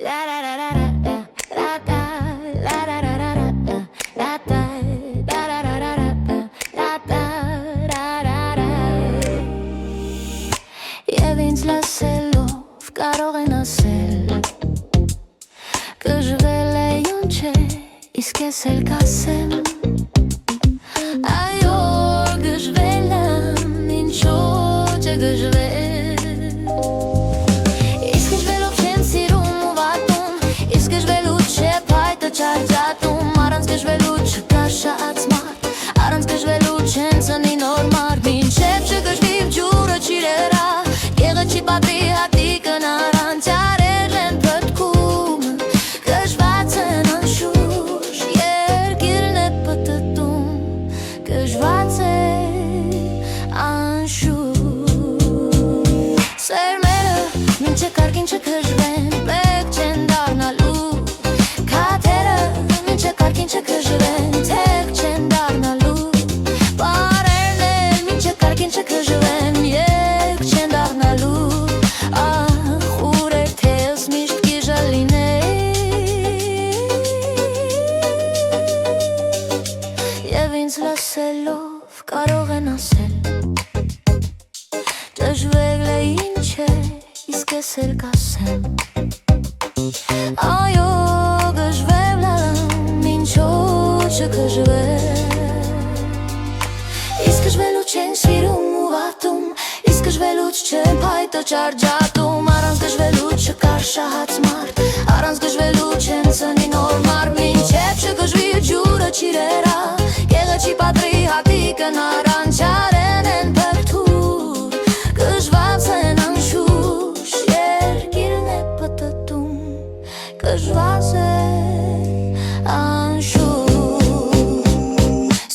Եվ ինձ լսելով կարող են ասել Գժվել է յոն չէ, իսկ ես էլ կասեմ Այո, գժվել եմ, ինչո՞ւ չէ գժվել Իսկ գժվելով չեն սիրում ու վատում Իսկ գժվելու չէ փայտը չարջատում Առանց գժվելու չկա շատ մարդ Առանց գժվելու չեն ծնի նոր մարդ Մինչև չգժվի ջուրը չիրերա Եղը չի պատրի հատիկն առանց արել են պտքում Գժված են անշուշ, երկիրն է պտտում Գժված է անշուշ Սերմերը մինչև կարգին չգժվեն, պետք չեն դառնալու Քաթերը մինչև կարգին չգժվեն, թեք չեն դառնալու Պարերն էլ մինչև կարգին չգժվեն, երկ չեն դառնալու Ախ, ուրեր թեզ միշտ գիժը լինել Եվ ինձ լսելով կարող են ասել Դժվել է ինչ է, իսկ ես էլ կասեմ Այո, գժվել եմ, ինչո՞ւ չգժվել Իսկ գժվելու չեն սիրում ու վատում Իսկ գժվելուց չեն փայտը չարջատում Առանց գժվելու չկա շատ մարդ Առանց գժվելու չեն ծնի նոր մարդ Մինչև չգժվի ջուրը չիրերա Եղը չի պատրի հատիկն առանց արեն են պտտում Գժված են անշուշ, երկիրն է պտտում Գժված է անշուշ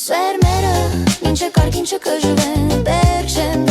Սերմերը մինչև կարգին չգժվեն, պետք չեն